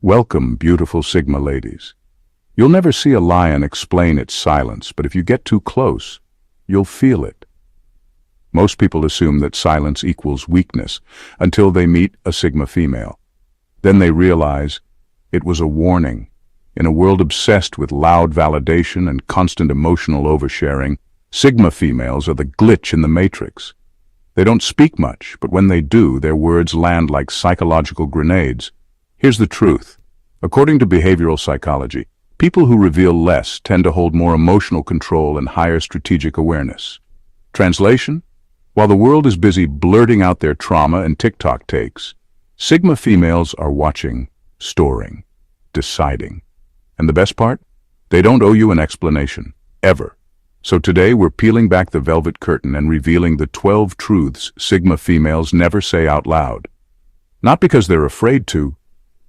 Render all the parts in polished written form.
Welcome, beautiful Sigma ladies. You'll never see a lion explain its silence, but if you get too close, you'll feel it. Most people assume that silence equals weakness until they meet a Sigma female. Then they realize it was a warning. In a world obsessed with loud validation and constant emotional oversharing, Sigma females are the glitch in the matrix. They don't speak much, but when they do, their words land like psychological grenades. Here's the truth. According to behavioral psychology, people who reveal less tend to hold more emotional control and higher strategic awareness. Translation? While the world is busy blurting out their trauma and TikTok takes, Sigma females are watching, storing, deciding. And the best part? They don't owe you an explanation, ever. So today we're peeling back the velvet curtain and revealing the 12 truths Sigma females never say out loud. Not because they're afraid to,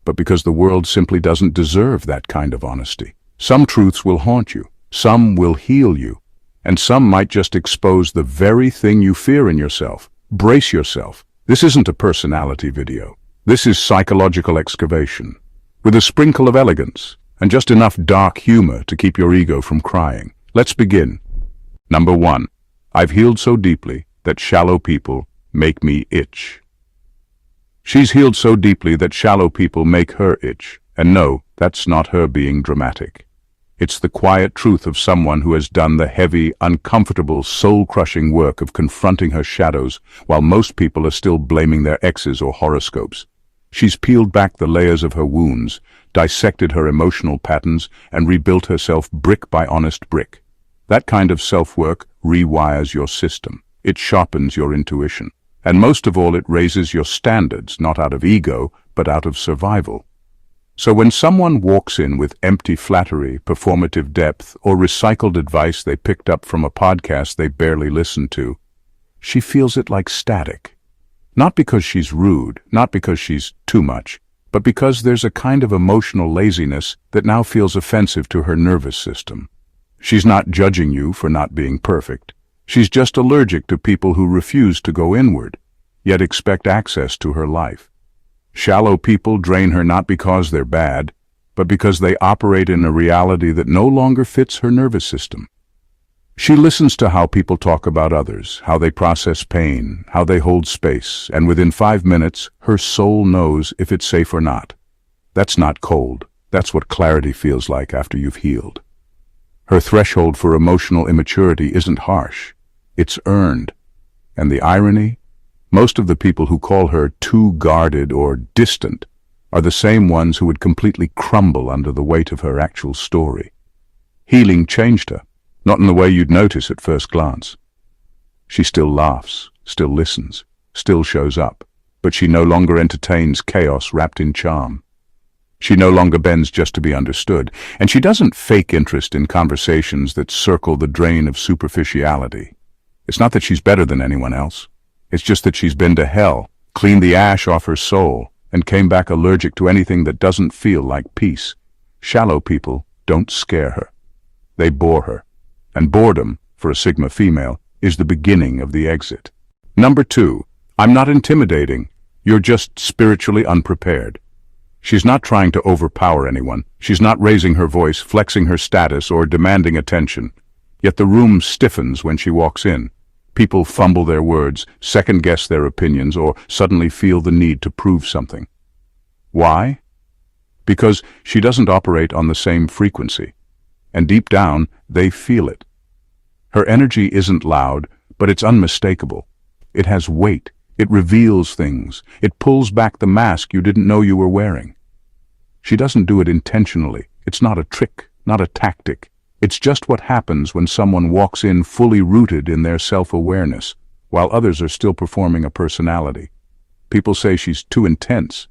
but because the world simply doesn't deserve that kind of honesty. Some truths will haunt you, some will heal you, and some might just expose the very thing you fear in yourself. Brace yourself. This isn't a personality video. This is psychological excavation, with a sprinkle of elegance and just enough dark humor to keep your ego from crying. Let's begin. Number 1. I've healed so deeply that shallow people make me itch. She's healed so deeply that shallow people make her itch. And no, that's not her being dramatic. It's the quiet truth of someone who has done the heavy, uncomfortable, soul-crushing work of confronting her shadows while most people are still blaming their exes or horoscopes. She's peeled back the layers of her wounds, dissected her emotional patterns, and rebuilt herself brick by honest brick. That kind of self-work rewires your system. It sharpens your intuition. And most of all, it raises your standards, not out of ego, but out of survival. So when someone walks in with empty flattery, performative depth, or recycled advice they picked up from a podcast they barely listened to, she feels it like static. Not because she's rude, not because she's too much, but because there's a kind of emotional laziness that now feels offensive to her nervous system. She's not judging you for not being perfect. She's just allergic to people who refuse to go inward, yet expect access to her life. Shallow people drain her not because they're bad, but because they operate in a reality that no longer fits her nervous system. She listens to how people talk about others, how they process pain, how they hold space, and within 5 minutes, her soul knows if it's safe or not. That's not cold. That's what clarity feels like after you've healed. Her threshold for emotional immaturity isn't harsh. It's earned. And the irony? Most of the people who call her too guarded or distant are the same ones who would completely crumble under the weight of her actual story. Healing changed her, not in the way you'd notice at first glance. She still laughs, still listens, still shows up, but she no longer entertains chaos wrapped in charm. She no longer bends just to be understood, and she doesn't fake interest in conversations that circle the drain of superficiality. It's not that she's better than anyone else. It's just that she's been to hell, cleaned the ash off her soul, and came back allergic to anything that doesn't feel like peace. Shallow people don't scare her. They bore her. And boredom, for a Sigma female, is the beginning of the exit. Number 2. I'm not intimidating. You're just spiritually unprepared. She's not trying to overpower anyone. She's not raising her voice, flexing her status, or demanding attention. Yet the room stiffens when she walks in. People fumble their words, second-guess their opinions, or suddenly feel the need to prove something. Why? Because she doesn't operate on the same frequency. And deep down, they feel it. Her energy isn't loud, but it's unmistakable. It has weight. It reveals things. It pulls back the mask you didn't know you were wearing. She doesn't do it intentionally. It's not a trick, not a tactic. It's just what happens when someone walks in fully rooted in their self-awareness, while others are still performing a personality. People say she's too intense,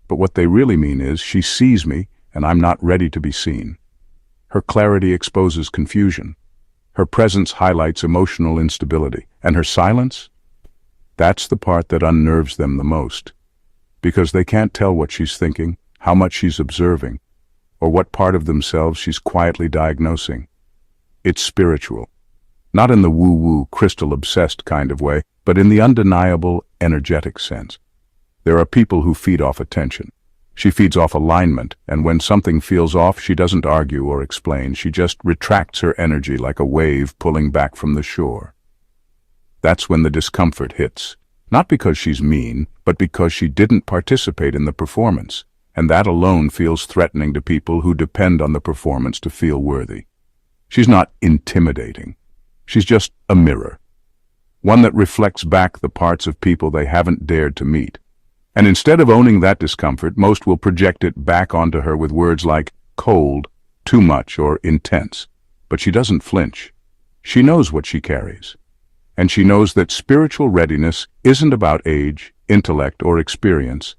but what they really mean is she sees me and I'm not ready to be seen. Her clarity exposes confusion. Her presence highlights emotional instability. And her silence? That's the part that unnerves them the most, because they can't tell what she's thinking, how much she's observing, or what part of themselves she's quietly diagnosing. It's spiritual. Not in the woo-woo, crystal-obsessed kind of way, but in the undeniable, energetic sense. There are people who feed off attention. She feeds off alignment, and when something feels off, she doesn't argue or explain. She just retracts her energy like a wave pulling back from the shore. That's when the discomfort hits. Not because she's mean, but because she didn't participate in the performance, and that alone feels threatening to people who depend on the performance to feel worthy. She's not intimidating. She's just a mirror. One that reflects back the parts of people they haven't dared to meet. And instead of owning that discomfort, most will project it back onto her with words like cold, too much, or intense. But she doesn't flinch. She knows what she carries. And she knows that spiritual readiness isn't about age, intellect, or experience.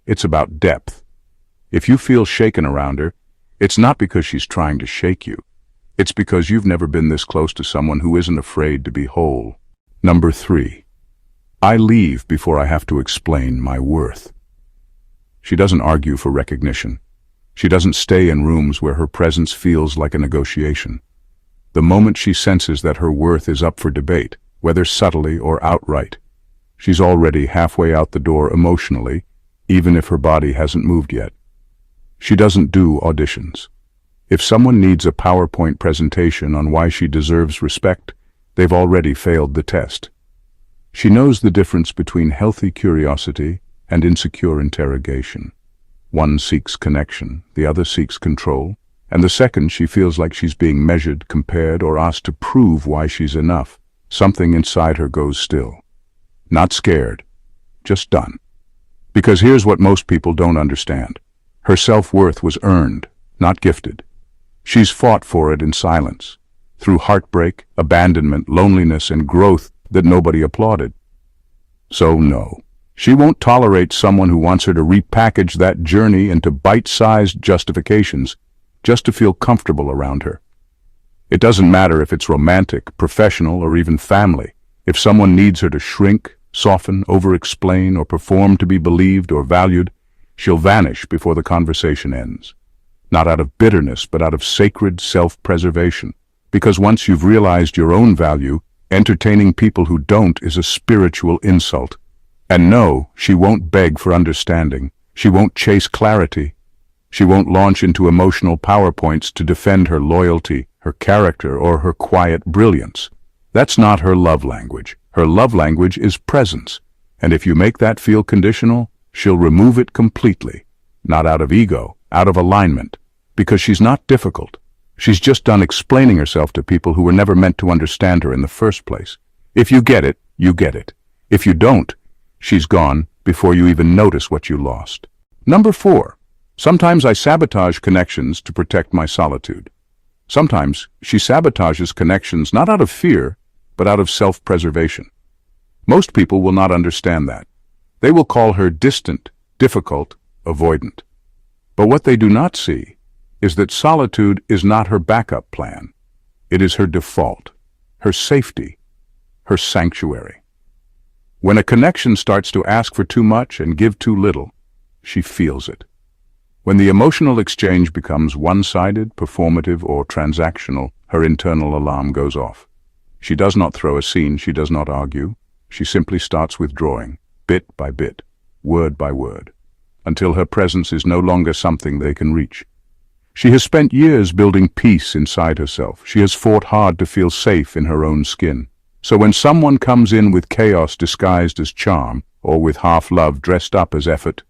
It's about depth. If you feel shaken around her, it's not because she's trying to shake you. It's because you've never been this close to someone who isn't afraid to be whole. Number 3. I leave before I have to explain my worth. She doesn't argue for recognition. She doesn't stay in rooms where her presence feels like a negotiation. The moment she senses that her worth is up for debate, whether subtly or outright, she's already halfway out the door emotionally, even if her body hasn't moved yet. She doesn't do auditions. If someone needs a PowerPoint presentation on why she deserves respect, they've already failed the test. She knows the difference between healthy curiosity and insecure interrogation. One seeks connection, the other seeks control, and the second she feels like she's being measured, compared, or asked to prove why she's enough. Something inside her goes still. Not scared, just done. Because here's what most people don't understand. Her self-worth was earned, not gifted. She's fought for it in silence, through heartbreak, abandonment, loneliness, and growth that nobody applauded. So no, she won't tolerate someone who wants her to repackage that journey into bite-sized justifications just to feel comfortable around her. It doesn't matter if it's romantic, professional, or even family. If someone needs her to shrink, soften, over-explain, or perform to be believed or valued, she'll vanish before the conversation ends. Not out of bitterness, but out of sacred self-preservation. Because once you've realized your own value, entertaining people who don't is a spiritual insult. And no, she won't beg for understanding. She won't chase clarity. She won't launch into emotional PowerPoints to defend her loyalty, her character, or her quiet brilliance. That's not her love language. Her love language is presence. And if you make that feel conditional, she'll remove it completely. Not out of ego, out of alignment. Because she's not difficult. She's just done explaining herself to people who were never meant to understand her in the first place. If you get it, you get it. If you don't, she's gone before you even notice what you lost. Number 4. Sometimes I sabotage connections to protect my solitude. Sometimes she sabotages connections not out of fear, but out of self-preservation. Most people will not understand that. They will call her distant, difficult, avoidant. But what they do not see is that solitude is not her backup plan. It is her default, her safety, her sanctuary. When a connection starts to ask for too much and give too little, she feels it. When the emotional exchange becomes one-sided, performative, or transactional, her internal alarm goes off. She does not throw a scene, she does not argue. She simply starts withdrawing, bit by bit, word by word, until her presence is no longer something they can reach. She has spent years building peace inside herself. She has fought hard to feel safe in her own skin. So when someone comes in with chaos disguised as charm, or with half-love dressed up as effort,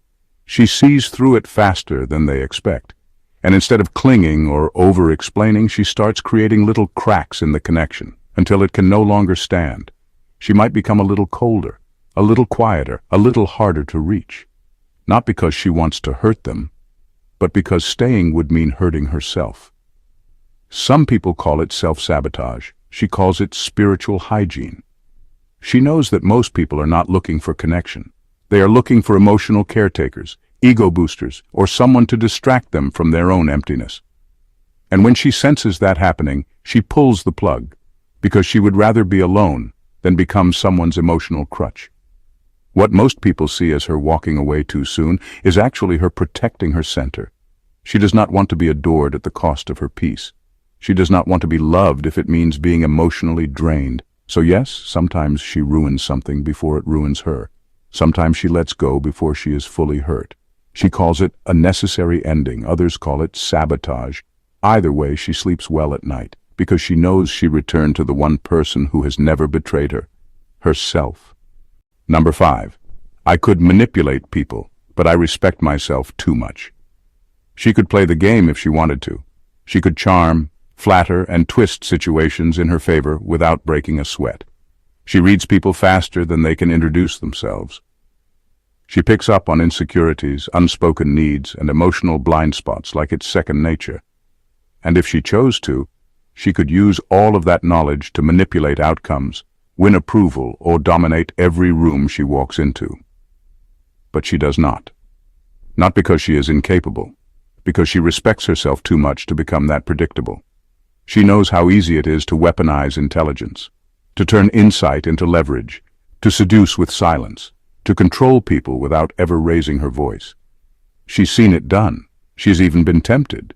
she sees through it faster than they expect. And instead of clinging or over-explaining, she starts creating little cracks in the connection, until it can no longer stand. She might become a little colder, a little quieter, a little harder to reach. Not because she wants to hurt them, but because staying would mean hurting herself. Some people call it self-sabotage. She calls it spiritual hygiene. She knows that most people are not looking for connection. They are looking for emotional caretakers, ego boosters, or someone to distract them from their own emptiness. And when she senses that happening, she pulls the plug, because she would rather be alone than become someone's emotional crutch. What most people see as her walking away too soon is actually her protecting her center. She does not want to be adored at the cost of her peace. She does not want to be loved if it means being emotionally drained. So yes, sometimes she ruins something before it ruins her. Sometimes she lets go before she is fully hurt. She calls it a necessary ending. Others call it sabotage. Either way, she sleeps well at night because she knows she returned to the one person who has never betrayed her, herself. Number 5. I could manipulate people, but I respect myself too much. She could play the game if she wanted to. She could charm, flatter, and twist situations in her favor without breaking a sweat. She reads people faster than they can introduce themselves. She picks up on insecurities, unspoken needs, and emotional blind spots like it's second nature. And if she chose to, she could use all of that knowledge to manipulate outcomes, win approval, or dominate every room she walks into. But she does not. Not because she is incapable, because she respects herself too much to become that predictable. She knows how easy it is to weaponize intelligence, to turn insight into leverage, to seduce with silence, to control people without ever raising her voice. She's seen it done. She's even been tempted.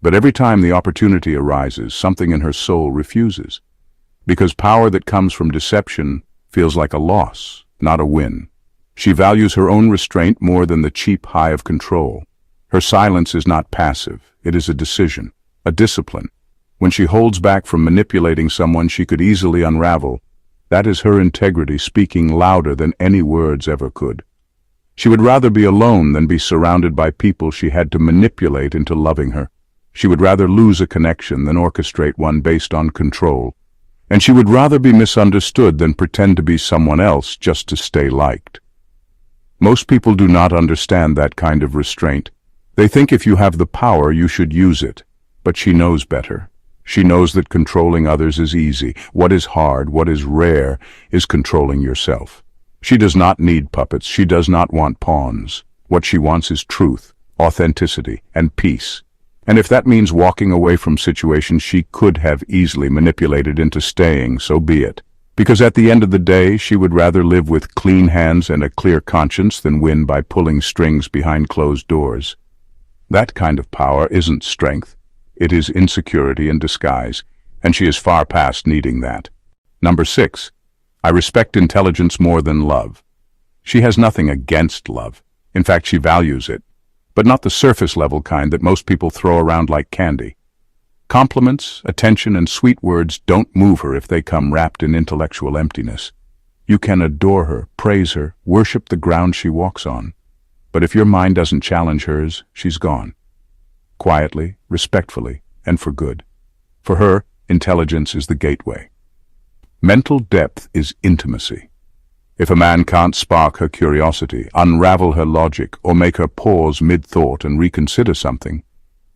But every time the opportunity arises, something in her soul refuses. Because power that comes from deception feels like a loss, not a win. She values her own restraint more than the cheap high of control. Her silence is not passive. It is a decision, a discipline. When she holds back from manipulating someone she could easily unravel, that is her integrity speaking louder than any words ever could. She would rather be alone than be surrounded by people she had to manipulate into loving her. She would rather lose a connection than orchestrate one based on control. And she would rather be misunderstood than pretend to be someone else just to stay liked. Most people do not understand that kind of restraint. They think if you have the power, you should use it. But she knows better. She knows that controlling others is easy. What is hard, what is rare, is controlling yourself. She does not need puppets. She does not want pawns. What she wants is truth, authenticity, and peace. And if that means walking away from situations she could have easily manipulated into staying, so be it. Because at the end of the day, she would rather live with clean hands and a clear conscience than win by pulling strings behind closed doors. That kind of power isn't strength. It is insecurity in disguise, and she is far past needing that. Number 6. I respect intelligence more than love. She has nothing against love. In fact, she values it, but not the surface-level kind that most people throw around like candy. Compliments, attention, and sweet words don't move her if they come wrapped in intellectual emptiness. You can adore her, praise her, worship the ground she walks on. But if your mind doesn't challenge hers, she's gone. Quietly, respectfully, and for good. For her, intelligence is the gateway. Mental depth is intimacy. If a man can't spark her curiosity, unravel her logic, or make her pause mid-thought and reconsider something,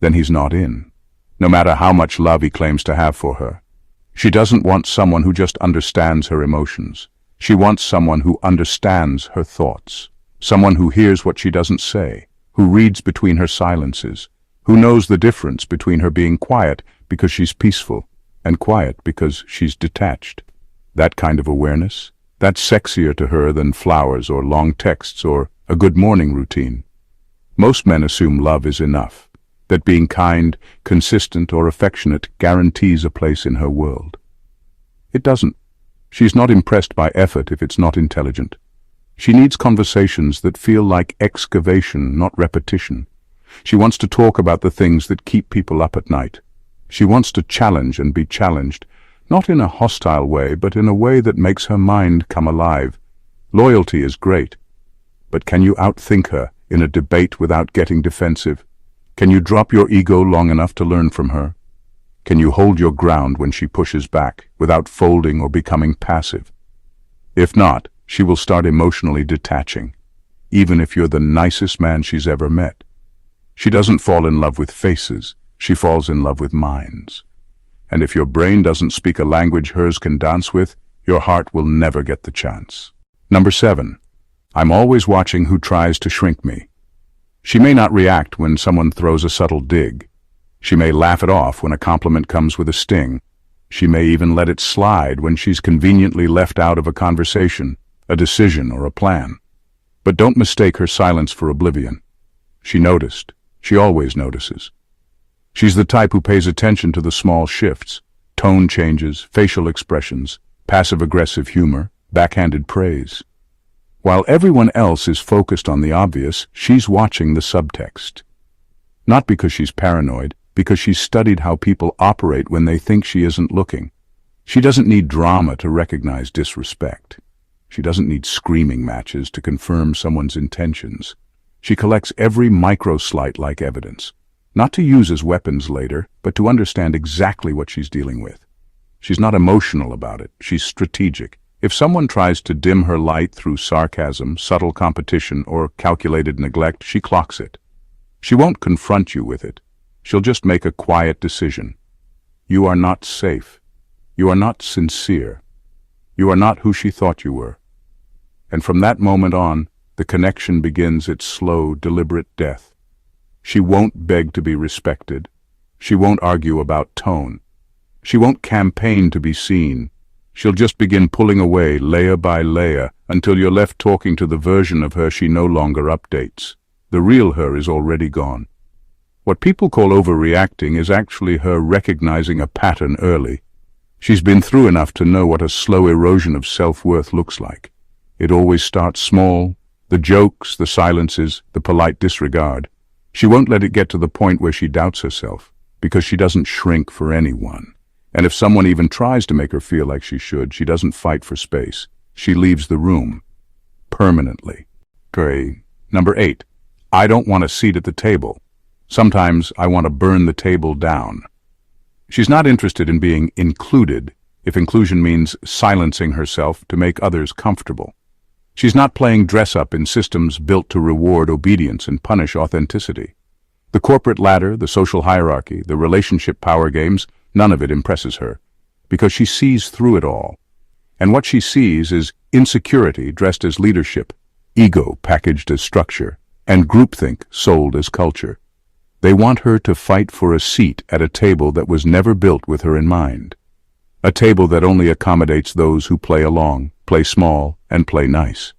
then he's not in. No matter how much love he claims to have for her. She doesn't want someone who just understands her emotions. She wants someone who understands her thoughts. Someone who hears what she doesn't say, who reads between her silences, who knows the difference between her being quiet because she's peaceful and quiet because she's detached. That kind of awareness, that's sexier to her than flowers or long texts or a good morning routine. Most men assume love is enough, that being kind, consistent, or affectionate guarantees a place in her world. It doesn't. She's not impressed by effort if it's not intelligent. She needs conversations that feel like excavation, not repetition. She wants to talk about the things that keep people up at night. She wants to challenge and be challenged, not in a hostile way, but in a way that makes her mind come alive. Loyalty is great, but can you outthink her in a debate without getting defensive? Can you drop your ego long enough to learn from her? Can you hold your ground when she pushes back, without folding or becoming passive? If not, she will start emotionally detaching, even if you're the nicest man she's ever met. She doesn't fall in love with faces, she falls in love with minds. And if your brain doesn't speak a language hers can dance with, your heart will never get the chance. Number 7. I'm always watching who tries to shrink me. She may not react when someone throws a subtle dig. She may laugh it off when a compliment comes with a sting. She may even let it slide when she's conveniently left out of a conversation, a decision, or a plan. But don't mistake her silence for oblivion. She noticed. She always notices. She's the type who pays attention to the small shifts, tone changes, facial expressions, passive-aggressive humor, backhanded praise. While everyone else is focused on the obvious, she's watching the subtext. Not because she's paranoid, because she's studied how people operate when they think she isn't looking. She doesn't need drama to recognize disrespect. She doesn't need screaming matches to confirm someone's intentions. She collects every micro-slight like evidence, not to use as weapons later, but to understand exactly what she's dealing with. She's not emotional about it, she's strategic. If someone tries to dim her light through sarcasm, subtle competition, or calculated neglect, she clocks it. She won't confront you with it. She'll just make a quiet decision. You are not safe. You are not sincere. You are not who she thought you were. And from that moment on, the connection begins its slow, deliberate death. She won't beg to be respected. She won't argue about tone. She won't campaign to be seen. She'll just begin pulling away layer by layer until you're left talking to the version of her she no longer updates. The real her is already gone. What people call overreacting is actually her recognizing a pattern early. She's been through enough to know what a slow erosion of self-worth looks like. It always starts small, the jokes, the silences, the polite disregard. She won't let it get to the point where she doubts herself, because she doesn't shrink for anyone. And if someone even tries to make her feel like she should, she doesn't fight for space. She leaves the room. Permanently. Number 8. I don't want a seat at the table. Sometimes I want to burn the table down. She's not interested in being included, if inclusion means silencing herself to make others comfortable. She's not playing dress-up in systems built to reward obedience and punish authenticity. The corporate ladder, the social hierarchy, the relationship power games, none of it impresses her, because she sees through it all. And what she sees is insecurity dressed as leadership, ego packaged as structure, and groupthink sold as culture. They want her to fight for a seat at a table that was never built with her in mind. A table that only accommodates those who play along, play small, and play nice.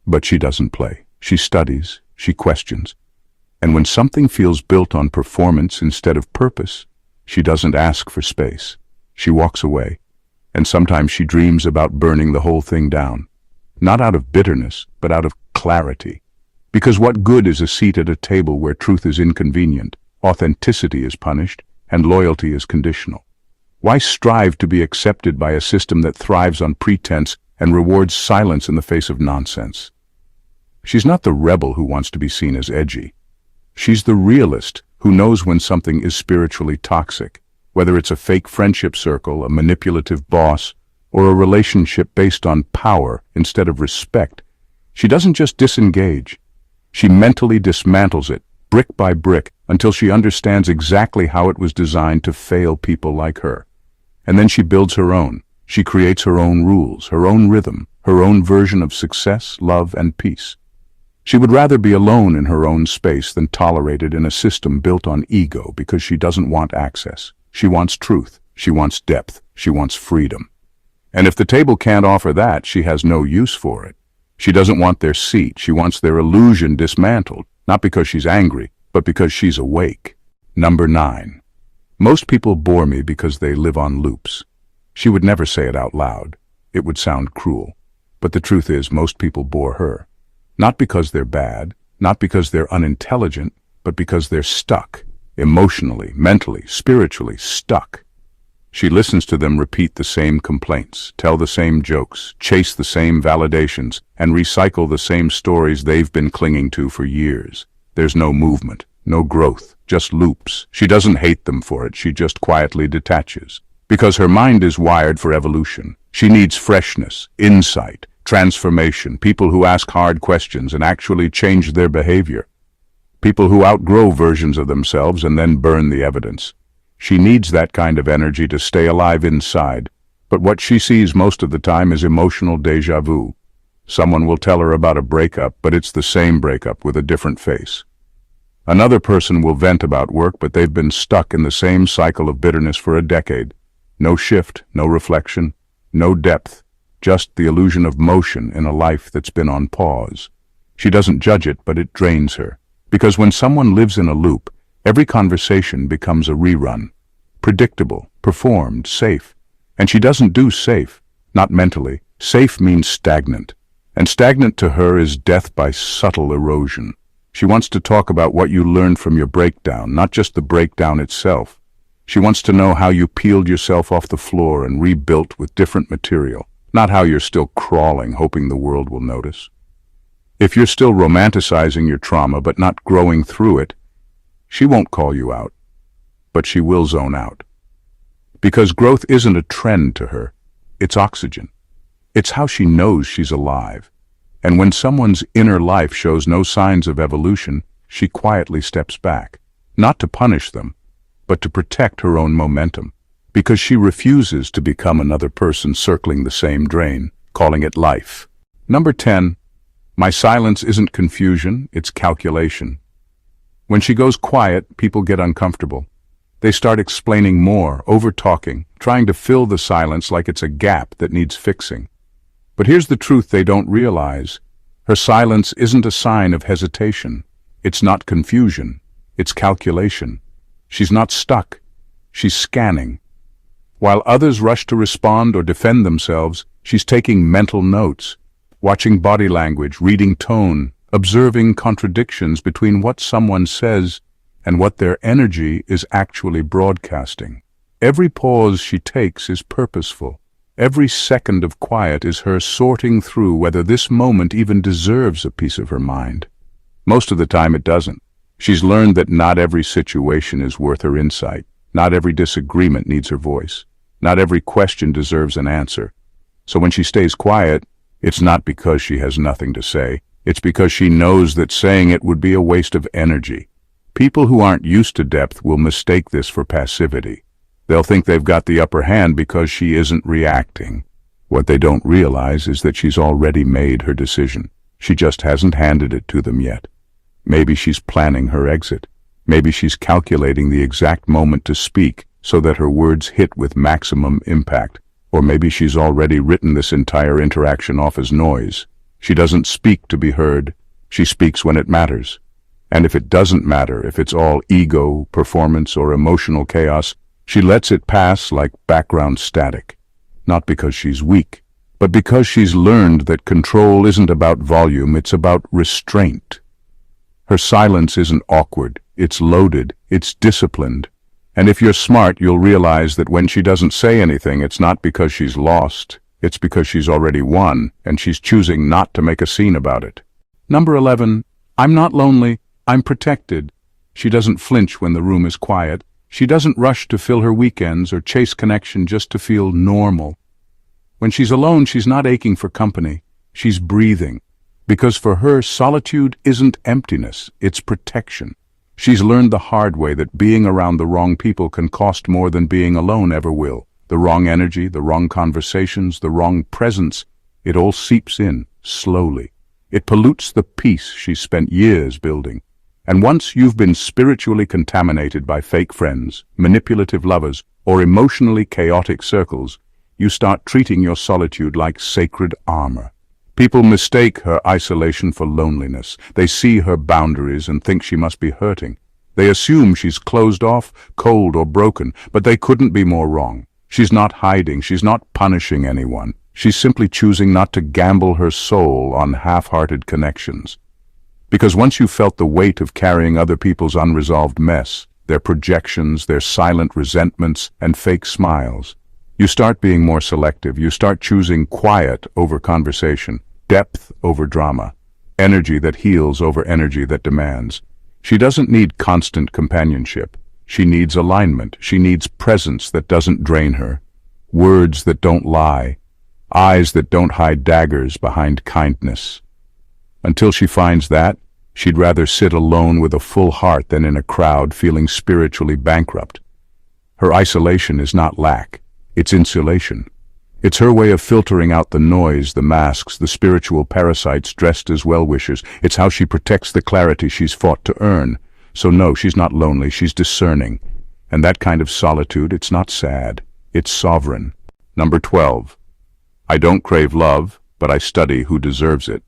But she doesn't play. She studies, she questions. And when something feels built on performance instead of purpose, she doesn't ask for space. She walks away. And sometimes she dreams about burning the whole thing down. Not out of bitterness, but out of clarity. Because what good is a seat at a table where truth is inconvenient, authenticity is punished, and loyalty is conditional? Why strive to be accepted by a system that thrives on pretense and rewards silence in the face of nonsense? She's not the rebel who wants to be seen as edgy. She's the realist who knows when something is spiritually toxic, whether it's a fake friendship circle, a manipulative boss, or a relationship based on power instead of respect. She doesn't just disengage. She mentally dismantles it, brick by brick, until she understands exactly how it was designed to fail people like her. And then she builds her own. She creates her own rules, her own rhythm, her own version of success, love, and peace. She would rather be alone in her own space than tolerated in a system built on ego, because she doesn't want access. She wants truth. She wants depth. She wants freedom. And if the table can't offer that, she has no use for it. She doesn't want their seat. She wants their illusion dismantled, not because she's angry, but because she's awake. Number 9. Most people bore me because they live on loops. She would never say it out loud. It would sound cruel. But the truth is, most people bore her. Not because they're bad, not because they're unintelligent, but because they're stuck. Emotionally, mentally, spiritually stuck. She listens to them repeat the same complaints, tell the same jokes, chase the same validations, and recycle the same stories they've been clinging to for years. There's no movement, no growth, just loops. She doesn't hate them for it, she just quietly detaches. Because her mind is wired for evolution. She needs freshness, insight, transformation, people who ask hard questions and actually change their behavior. People who outgrow versions of themselves and then burn the evidence. She needs that kind of energy to stay alive inside, but what she sees most of the time is emotional déjà vu. Someone will tell her about a breakup, but it's the same breakup with a different face. Another person will vent about work, but they've been stuck in the same cycle of bitterness for a decade. No shift, no reflection, no depth, just the illusion of motion in a life that's been on pause. She doesn't judge it, but it drains her. Because when someone lives in a loop, every conversation becomes a rerun. Predictable, performed, safe. And she doesn't do safe, not mentally. Safe means stagnant. And stagnant to her is death by subtle erosion. She wants to talk about what you learned from your breakdown, not just the breakdown itself. She wants to know how you peeled yourself off the floor and rebuilt with different material, not how you're still crawling, hoping the world will notice. If you're still romanticizing your trauma but not growing through it, she won't call you out, but she will zone out. Because growth isn't a trend to her, it's oxygen. It's how she knows she's alive. And when someone's inner life shows no signs of evolution, she quietly steps back, not to punish them, but to protect her own momentum, because she refuses to become another person circling the same drain, calling it life. Number 10, my silence isn't confusion, it's calculation. When she goes quiet, people get uncomfortable. They start explaining more, over-talking, trying to fill the silence like it's a gap that needs fixing. But here's the truth they don't realize. Her silence isn't a sign of hesitation. It's not confusion. It's calculation. She's not stuck. She's scanning. While others rush to respond or defend themselves, she's taking mental notes, watching body language, reading tone, observing contradictions between what someone says and what their energy is actually broadcasting. Every pause she takes is purposeful. Every second of quiet is her sorting through whether this moment even deserves a piece of her mind. Most of the time it doesn't. She's learned that not every situation is worth her insight. Not every disagreement needs her voice. Not every question deserves an answer. So when she stays quiet, it's not because she has nothing to say. It's because she knows that saying it would be a waste of energy. People who aren't used to depth will mistake this for passivity. They'll think they've got the upper hand because she isn't reacting. What they don't realize is that she's already made her decision. She just hasn't handed it to them yet. Maybe she's planning her exit. Maybe she's calculating the exact moment to speak so that her words hit with maximum impact. Or maybe she's already written this entire interaction off as noise. She doesn't speak to be heard. She speaks when it matters. And if it doesn't matter, if it's all ego, performance, or emotional chaos, she lets it pass like background static. Not because she's weak, but because she's learned that control isn't about volume, it's about restraint. Her silence isn't awkward, it's loaded, it's disciplined. And if you're smart, you'll realize that when she doesn't say anything, it's not because she's lost, it's because she's already won, and she's choosing not to make a scene about it. Number 11, I'm not lonely, I'm protected. She doesn't flinch when the room is quiet. She doesn't rush to fill her weekends or chase connection just to feel normal. When she's alone, she's not aching for company. She's breathing. Because for her, solitude isn't emptiness, it's protection. She's learned the hard way that being around the wrong people can cost more than being alone ever will. The wrong energy, the wrong conversations, the wrong presence, it all seeps in, slowly. It pollutes the peace she's spent years building. And once you've been spiritually contaminated by fake friends, manipulative lovers, or emotionally chaotic circles, you start treating your solitude like sacred armor. People mistake her isolation for loneliness. They see her boundaries and think she must be hurting. They assume she's closed off, cold, or broken, but they couldn't be more wrong. She's not hiding, she's not punishing anyone. She's simply choosing not to gamble her soul on half-hearted connections. Because once you've felt the weight of carrying other people's unresolved mess, their projections, their silent resentments, and fake smiles, you start being more selective. You start choosing quiet over conversation, depth over drama, energy that heals over energy that demands. She doesn't need constant companionship. She needs alignment. She needs presence that doesn't drain her, words that don't lie, eyes that don't hide daggers behind kindness. Until she finds that, she'd rather sit alone with a full heart than in a crowd feeling spiritually bankrupt. Her isolation is not lack, it's insulation. It's her way of filtering out the noise, the masks, the spiritual parasites dressed as well-wishers. It's how she protects the clarity she's fought to earn. So no, she's not lonely, she's discerning. And that kind of solitude, it's not sad, it's sovereign. Number 12. I don't crave love, but I study who deserves it.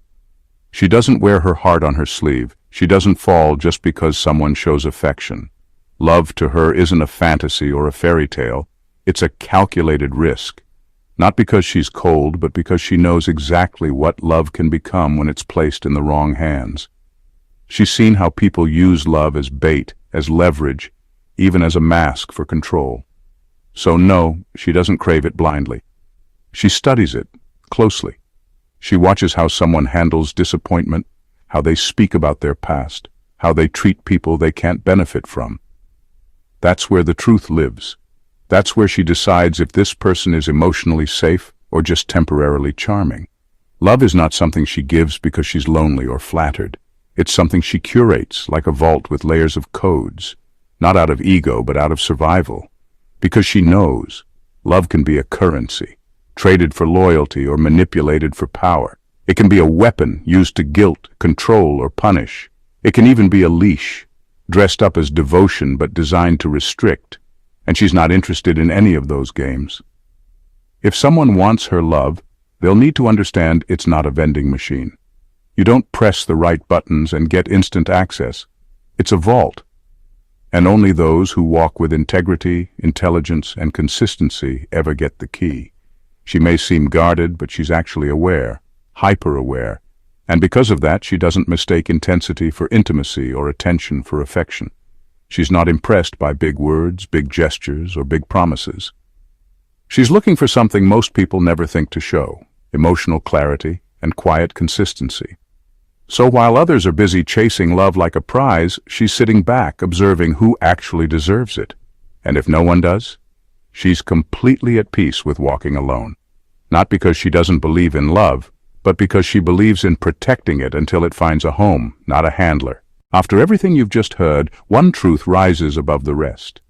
She doesn't wear her heart on her sleeve. She doesn't fall just because someone shows affection. Love to her isn't a fantasy or a fairy tale. It's a calculated risk. Not because she's cold, but because she knows exactly what love can become when it's placed in the wrong hands. She's seen how people use love as bait, as leverage, even as a mask for control. So no, she doesn't crave it blindly. She studies it closely. She watches how someone handles disappointment, how they speak about their past, how they treat people they can't benefit from. That's where the truth lives. That's where she decides if this person is emotionally safe or just temporarily charming. Love is not something she gives because she's lonely or flattered. It's something she curates, like a vault with layers of codes, not out of ego but out of survival. Because she knows love can be a currency, traded for loyalty or manipulated for power. It can be a weapon used to guilt, control, or punish. It can even be a leash, dressed up as devotion but designed to restrict. And she's not interested in any of those games. If someone wants her love, they'll need to understand it's not a vending machine. You don't press the right buttons and get instant access. It's a vault. And only those who walk with integrity, intelligence, and consistency ever get the key. She may seem guarded, but she's actually aware, hyper-aware. And because of that, she doesn't mistake intensity for intimacy or attention for affection. She's not impressed by big words, big gestures, or big promises. She's looking for something most people never think to show: emotional clarity and quiet consistency. So while others are busy chasing love like a prize, she's sitting back observing who actually deserves it. And if no one does, she's completely at peace with walking alone. Not because she doesn't believe in love, but because she believes in protecting it until it finds a home, not a handler. After everything you've just heard, one truth rises above the rest.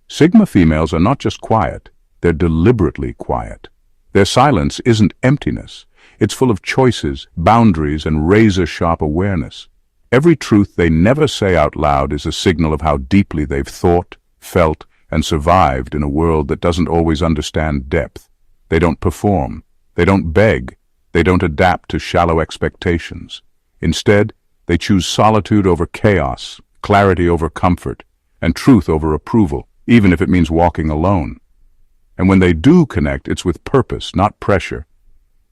Sigma females are not just quiet, they're deliberately quiet. Their silence isn't emptiness. It's full of choices, boundaries, and razor-sharp awareness. Every truth they never say out loud is a signal of how deeply they've thought, felt, and survived in a world that doesn't always understand depth. They don't perform. They don't beg. They don't adapt to shallow expectations. Instead, they choose solitude over chaos, clarity over comfort, and truth over approval, even if it means walking alone. And when they do connect, it's with purpose, not pressure.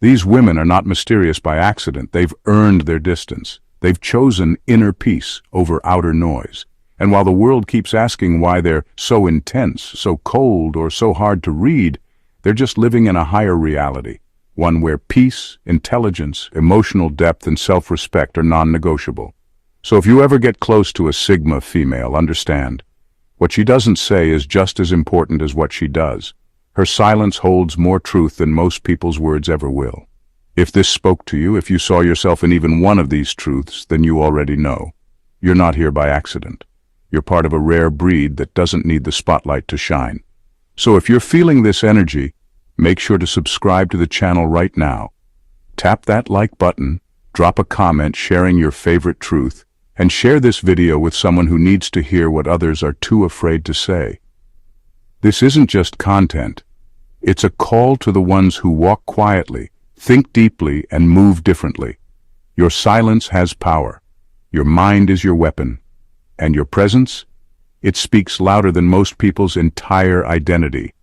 These women are not mysterious by accident. They've earned their distance. They've chosen inner peace over outer noise. And while the world keeps asking why they're so intense, so cold, or so hard to read, they're just living in a higher reality. One where peace, intelligence, emotional depth, and self-respect are non-negotiable. So if you ever get close to a Sigma female, understand, what she doesn't say is just as important as what she does. Her silence holds more truth than most people's words ever will. If this spoke to you, if you saw yourself in even one of these truths, then you already know. You're not here by accident. You're part of a rare breed that doesn't need the spotlight to shine. So if you're feeling this energy, make sure to subscribe to the channel right now. Tap that like button, drop a comment sharing your favorite truth, and share this video with someone who needs to hear what others are too afraid to say. This isn't just content. It's a call to the ones who walk quietly, think deeply, and move differently. Your silence has power. Your mind is your weapon. And your presence? It speaks louder than most people's entire identity.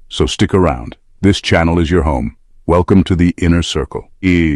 So stick around. This channel is your home. Welcome to the inner circle.